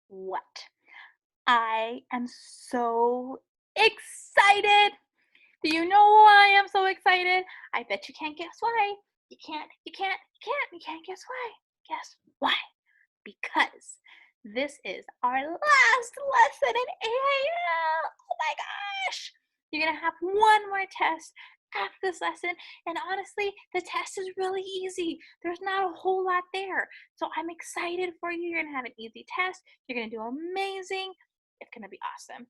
what? I am so excited. Do you know why I'm so excited? I bet you can't guess why. You can't guess why. Guess why? Because this is our last lesson in AIL. Oh my gosh. You're going to have one more test after this lesson. And honestly, the test is really easy. There's not a whole lot there. So I'm excited for you. You're going to have an easy test. You're going to do amazing. It's going to be awesome.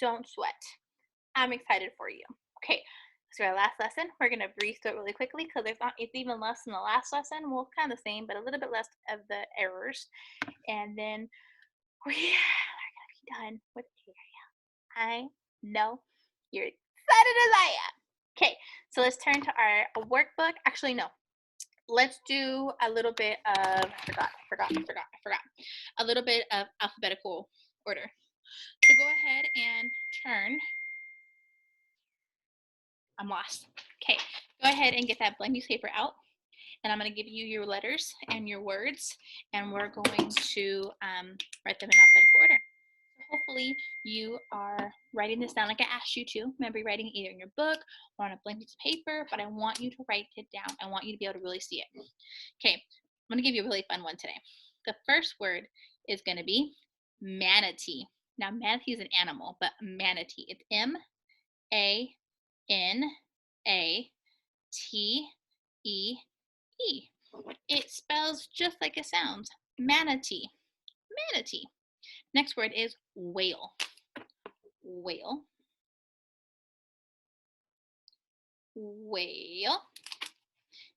Don't sweat. I'm excited for you. Okay, so our last lesson, we're going to breeze through it really quickly because it's even less than the last lesson. Well, kind of the same, but a little bit less of the errors. And then we are going to be done with area. I know you're excited as I am. Okay, so let's turn to our workbook. Actually, no. Let's do a little bit of, I forgot. A little bit of alphabetical order. So go ahead and turn. I'm lost. Okay, go ahead and get that blank newspaper out. And I'm going to give you your letters and your words, and we're going to write them in alphabetical order. So hopefully you are writing this down like I asked you to. Remember, writing it either in your book or on a blank piece of paper, but I want you to write it down. I want you to be able to really see it. Okay, I'm going to give you a really fun one today. The first word is going to be manatee. Now, manatee is an animal, but manatee, it's Manatee. It spells just like it sounds. Manatee. Manatee. Next word is whale. Whale. Whale.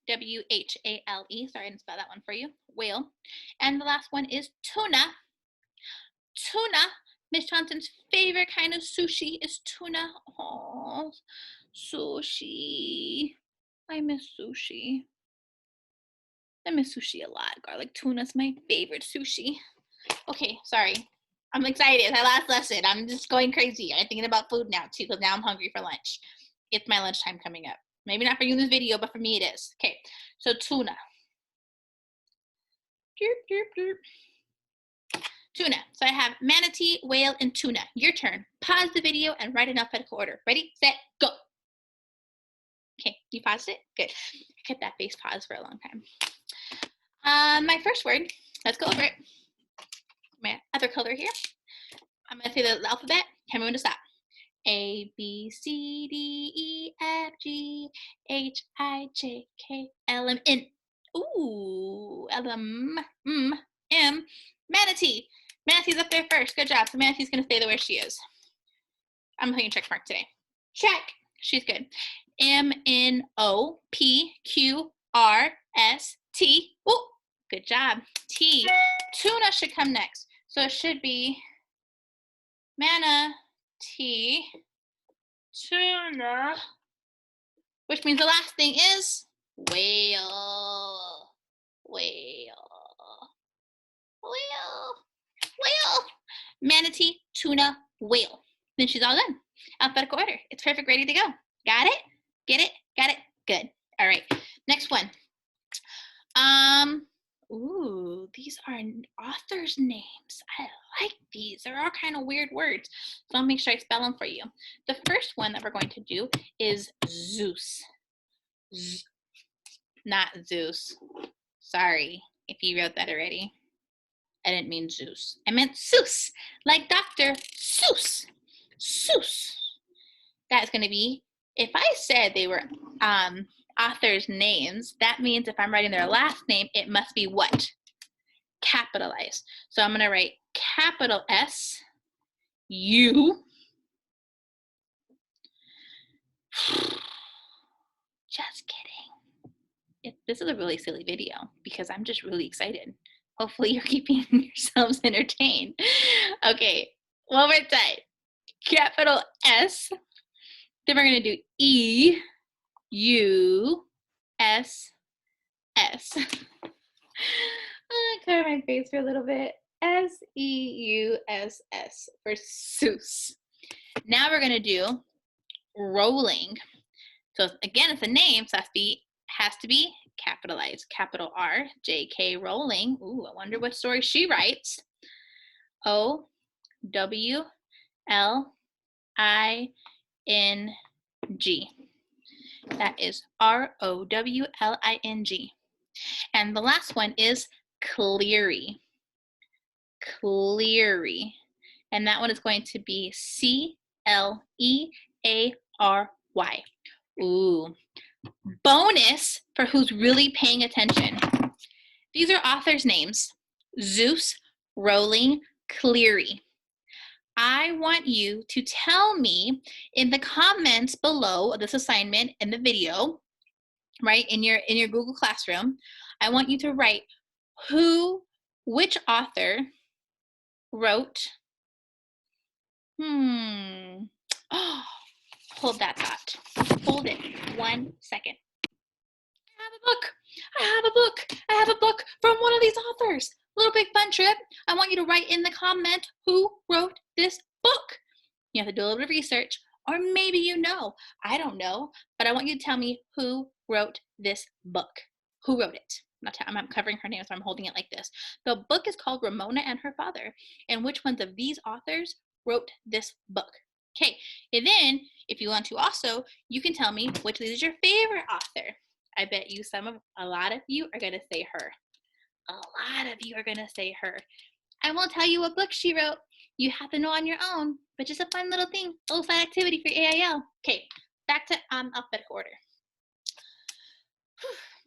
WHALE. Sorry, I didn't spell that one for you. Whale. And the last one is tuna. Tuna. Miss Johnson's favorite kind of sushi is tuna. Oh, sushi. I miss sushi. I miss sushi a lot. Garlic tuna is my favorite sushi. Okay, sorry. I'm excited. It's my last lesson. I'm just going crazy. I'm thinking about food now too, because now I'm hungry for lunch. It's my lunchtime coming up. Maybe not for you in this video, but for me it is. Okay, so tuna. Tuna. So I have manatee, whale, and tuna. Your turn. Pause the video and write in alphabetical order. Ready, set, go. Okay, you paused it? Good. I kept that face paused for a long time. My first word, let's go over it. My other color here. I'm going to say the alphabet. Tell me when to stop. A, B, C, D, E, F, G, H, I, J, K, L, M, N. Ooh, L, M. Manatee. Manatee's up there first. Good job. So Manatee's going to stay the way she is. I'm putting a check mark today. Check. She's good. M, N, O, P, Q, R, S, T. Ooh, good job. T. Tuna should come next. So it should be manatee, tuna, which means the last thing is whale. Whale. Whale. Whale. Manatee, tuna, whale. Then she's all done. Alphabetical order. It's perfect, ready to go. Got it? Get it? Got it? Good. All right. Next one. Ooh, these are authors' names. I like these. They're all kind of weird words. So I'll make sure I spell them for you. The first one that we're going to do is Zeus. Not Zeus. Sorry if you wrote that already. I didn't mean Zeus. I meant Seuss, like Dr. Seuss. Seuss. That's going to be, if I said they were authors' names, that means if I'm writing their last name, it must be what? Capitalized. So I'm going to write capital S, U. Just kidding. This is a really silly video because I'm just really excited. Hopefully you're keeping yourselves entertained. Okay, one more time. Capital S. Then we're going to do E, U, S, S. I'm gonna cover my face for a little bit. S-E-U-S-S for Seuss. Now we're going to do rolling. So again, it's a name, so has to be capitalized. Capital R, J.K. Rowling. Ooh, I wonder what story she writes. O W L I N G. That is Rowling. And the last one is Cleary. Cleary. And that one is going to be Cleary. Ooh. Bonus for who's really paying attention. These are authors' names: Zeus, Rowling, Cleary. I want you to tell me in the comments below this assignment in the video, right, in your Google Classroom, I want you to write which author wrote, oh, hold that thought. Hold it 1 second. I have a book from one of these authors. Little Big Fun Trip. I want you to write in the comment who wrote this book. You have to do a little bit of research, or maybe you know. I don't know, but I want you to tell me who wrote this book. Who wrote it? I'm covering her name, so I'm holding it like this. The book is called Ramona and Her Father, and which ones of these authors wrote this book? Okay, and then if you want to also, you can tell me which of these is your favorite author. I bet you a lot of you are going to say her. A lot of you are going to say her. I won't tell you what book she wrote. You have to know on your own, but just a fun little thing, a little fun activity for AIL. Okay, back to alphabetical order.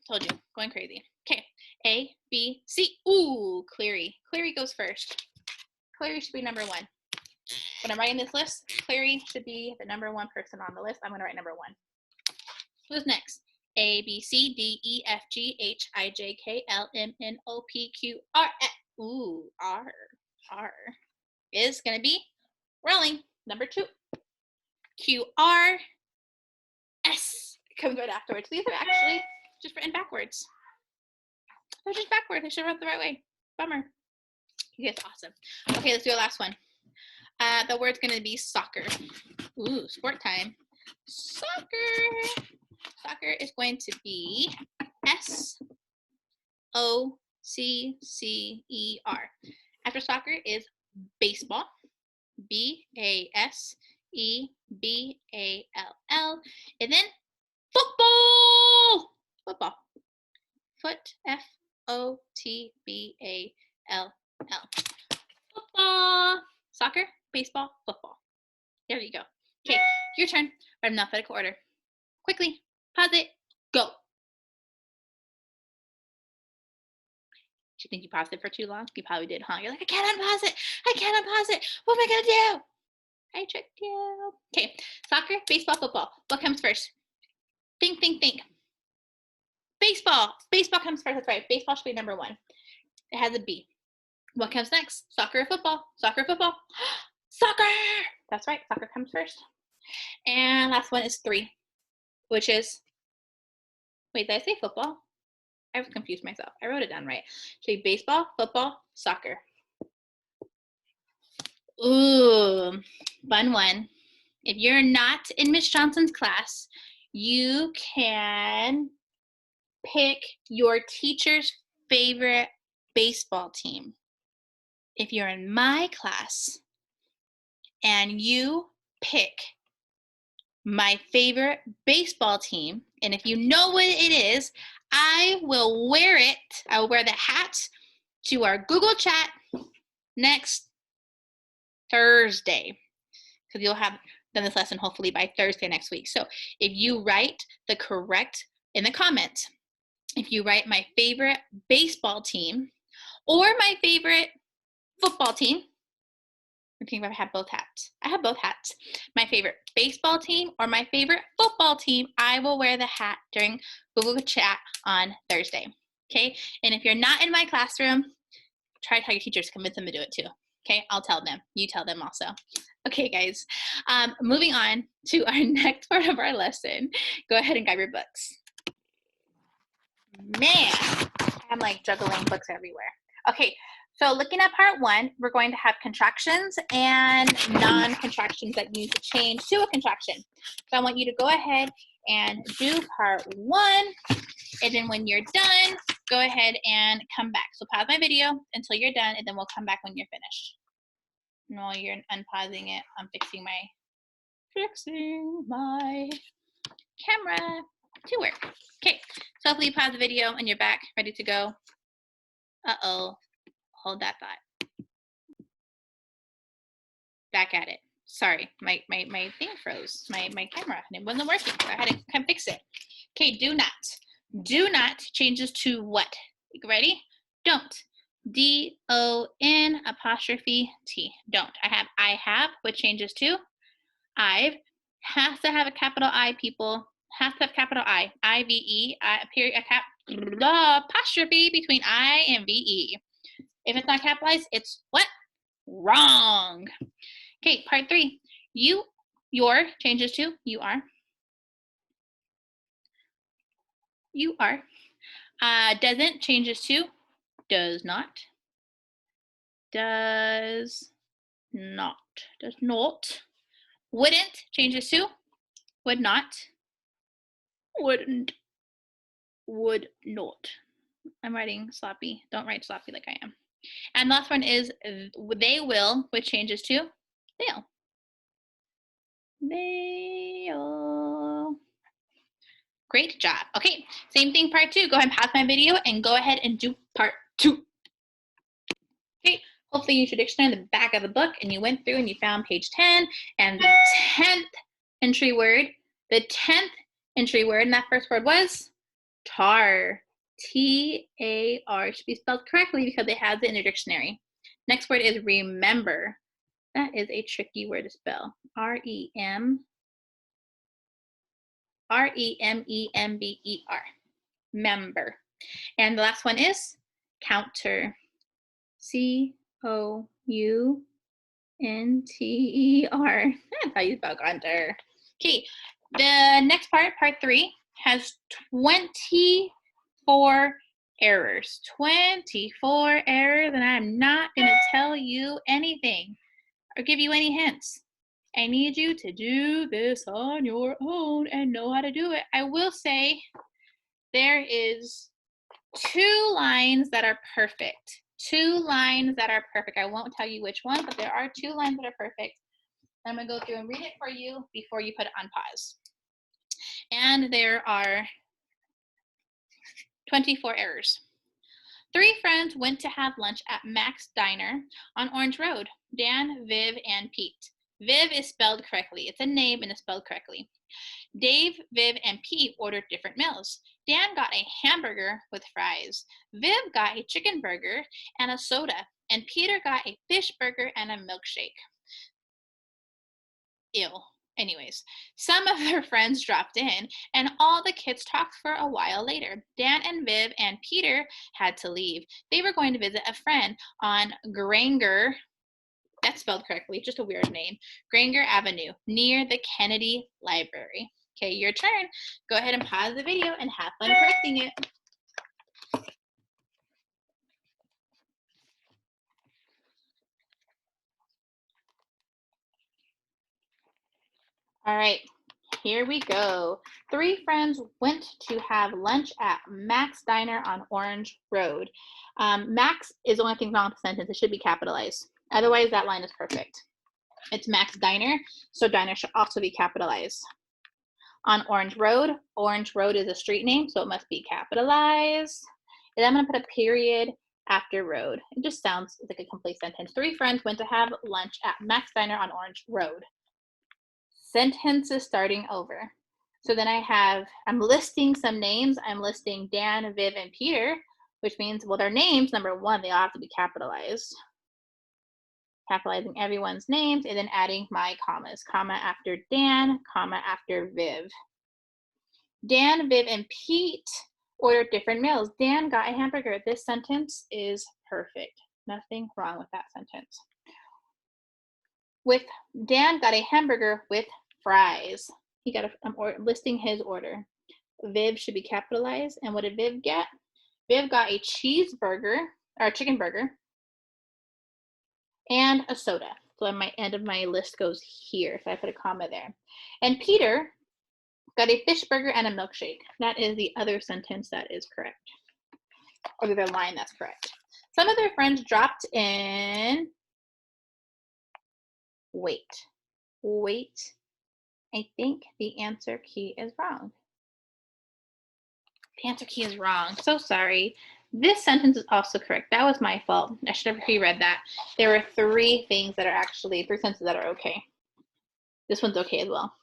Told you, going crazy. Okay, A, B, C. Ooh, Cleary. Cleary goes first. Cleary should be number 1. When I'm writing this list, Cleary should be the number 1 person on the list. I'm going to write number 1. Who's next? A, B, C, D, E, F, G, H, I, J, K, L, M, N, O, P, Q, R, S. Ooh, R is going to be Rowling, number 2. Q, R, S comes right afterwards. These are actually just written backwards. They're just backwards. I should have wrote the right way. Bummer. You guys are awesome. Okay, let's do the last one. The word's going to be soccer. Ooh, sport time. Soccer. Soccer is going to be SOCCER. After soccer is baseball. BASEBALL. And then football. Football. FOTBALL. Football. Soccer, baseball, football. There you go. Okay, your turn. But in alphabetical order. Quickly, pause it, go. Do you think you paused it for too long? You probably did, huh? You're like, I can't unpause it. I can't unpause it. What am I gonna do? I tricked you. Okay, soccer, baseball, football. What comes first? Think. Baseball. Baseball comes first. That's right. Baseball should be number 1. It has a B. What comes next? Soccer or football? Soccer, football. Soccer! That's right. Soccer comes first. And last one is 3, which is, wait, did I say football? I was confused myself. I wrote it down right. So baseball, football, soccer. Ooh, fun one. If you're not in Miss Johnson's class, you can pick your teacher's favorite baseball team. If you're in my class and you pick my favorite baseball team, and if you know what it is, I will wear it. I will wear the hat to our Google chat next Thursday, because you'll have done this lesson hopefully by Thursday next week. So if you write the correct in the comments, if you write my favorite baseball team or my favorite football team, I think I have both hats. I have both hats. My favorite baseball team or my favorite football team, I will wear the hat during Google Chat on Thursday. Okay? And if you're not in my classroom, try to tell your teachers, convince them to do it too. Okay? I'll tell them. You tell them also. Okay, guys. Moving on to our next part of our lesson. Go ahead and grab your books. Man, I'm like juggling books everywhere. Okay. So looking at part 1, we're going to have contractions and non-contractions that you need to change to a contraction. So I want you to go ahead and do part 1, and then when you're done, go ahead and come back. So pause my video until you're done, and then we'll come back when you're finished. while you're unpausing it, I'm fixing my camera to work. Okay, so hopefully you pause the video and you're back, ready to go. Uh-oh, hold that thought. Back at it. Sorry, my thing froze, my camera, and it wasn't working, so I had to come fix it. Okay, do not changes to what? Ready? Don't. D-O-N apostrophe T. Don't. I have, which changes to I've. Has to have a capital I, people. Has to have capital I. I-V-E, period, apostrophe between I and V-E. If it's not capitalized, it's what? Wrong. Okay, part 3. Your changes to you are. You are. Doesn't changes to does not. Does not. Does not. Wouldn't changes to would not. Wouldn't. Would not. I'm writing sloppy. Don't write sloppy like I am. And the last one is they will, which changes to they'll. They'll. Great job. Okay, same thing, part 2. Go ahead and pause my video and go ahead and do part 2. Okay, hopefully you used your dictionary in the back of the book and you went through and you found page 10 and the 10th entry word. The 10th entry word, and that first word was tar. T-A-R. Should be spelled correctly because it has it in the dictionary. Next word is remember. That is a tricky word to spell. R-E-M-E-M-B-E-R. Member. And the last one is counter. C-O-U-N-T-E-R. That's how you spell counter. Okay, the next part, part 3, has 24 errors. 24 errors, and I'm not going to tell you anything or give you any hints. I need you to do this on your own and know how to do it. I will say there is 2 lines that are perfect. 2 lines that are perfect. I won't tell you which one, but there are 2 lines that are perfect. I'm going to go through and read it for you before you put it on pause. And there are 24 errors. 3 friends went to have lunch at Mac's Diner on Orange Road. Dan, Viv, and Pete. Viv is spelled correctly. It's a name and it's spelled correctly. Dave, Viv, and Pete ordered different meals. Dan got a hamburger with fries. Viv got a chicken burger and a soda. And Peter got a fish burger and a milkshake. Ew. Anyways, some of their friends dropped in, and all the kids talked for a while later. Dan and Viv and Peter had to leave. They were going to visit a friend on Granger, that's spelled correctly, just a weird name, Granger Avenue, near the Kennedy Library. Okay, your turn. Go ahead and pause the video and have fun correcting it. All right, here we go. 3 friends went to have lunch at Mac's Diner on Orange Road. Mac's is the only thing wrong with the sentence. It should be capitalized. Otherwise, that line is perfect. It's Mac's Diner, so diner should also be capitalized. On Orange Road is a street name, so it must be capitalized. And I'm going to put a period after road. It just sounds like a complete sentence. 3 friends went to have lunch at Mac's Diner on Orange Road. Sentence is starting over. So then I'm listing some names. I'm listing Dan, Viv, and Peter, which means, well, their names, number 1, they all have to be capitalized. Capitalizing everyone's names and then adding my commas. Comma after Dan, comma after Viv. Dan, Viv, and Pete ordered different meals. Dan got a hamburger. This sentence is perfect. Nothing wrong with that sentence. With Dan got a hamburger with fries. He got I'm listing his order. Viv should be capitalized. And what did Viv get? Viv got a cheeseburger, or a chicken burger, and a soda. So my end of my list goes here. So I put a comma there. And Peter got a fish burger and a milkshake. That is the other sentence that is correct. Or the other line that's correct. Some of their friends dropped in wait. Wait. I think the answer key is wrong. The answer key is wrong. So sorry. This sentence is also correct. That was my fault. I should have reread that. There were three sentences that are okay. This one's okay as well.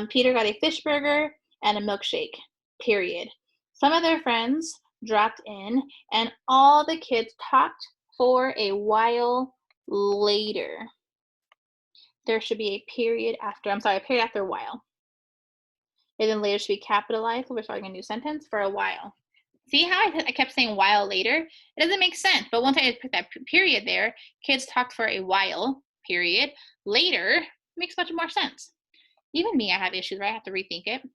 Peter got a fish burger and a milkshake, period. Some of their friends dropped in, and all the kids talked for a while later. There should be a period after, a period after a while. And then later should be capitalized. We're starting a new sentence for a while. See how I kept saying while later? It doesn't make sense. But once I put that period there, kids talked for a while, period. Later makes much more sense. Even me, I have issues, right? I have to rethink it.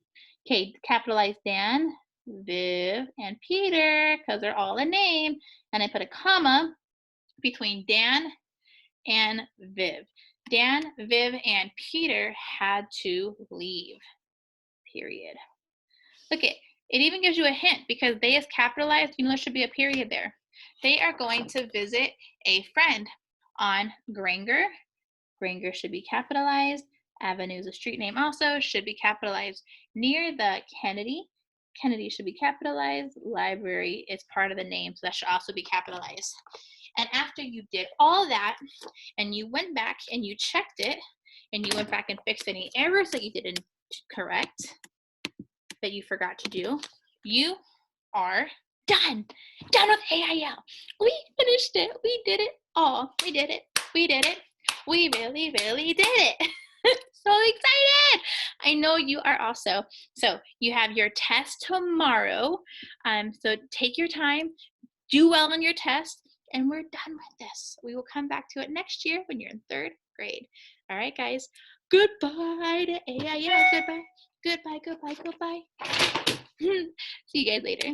Okay, capitalize Dan, Viv, and Peter, because they're all a name. And I put a comma between Dan and Viv. Dan, Viv, and Peter had to leave, period. Look, it even gives you a hint because they is capitalized. You know there should be a period there. They are going to visit a friend on Granger. Granger should be capitalized. Avenue is a street name also, should be capitalized. Near the Kennedy, Kennedy should be capitalized. Library is part of the name, so that should also be capitalized. And after you did all that, and you went back and you checked it, and you went back and fixed any errors that you didn't correct, that you forgot to do, you are done. Done with AIL. We finished it. We did it all. We did it. We did it. We really, really did it. So excited. I know you are also. So you have your test tomorrow. So take your time, do well on your test, and we're done with this. We will come back to it next year when you're in 3rd grade. All right, guys. Goodbye to AIL. Goodbye. Goodbye, goodbye, goodbye. See you guys later.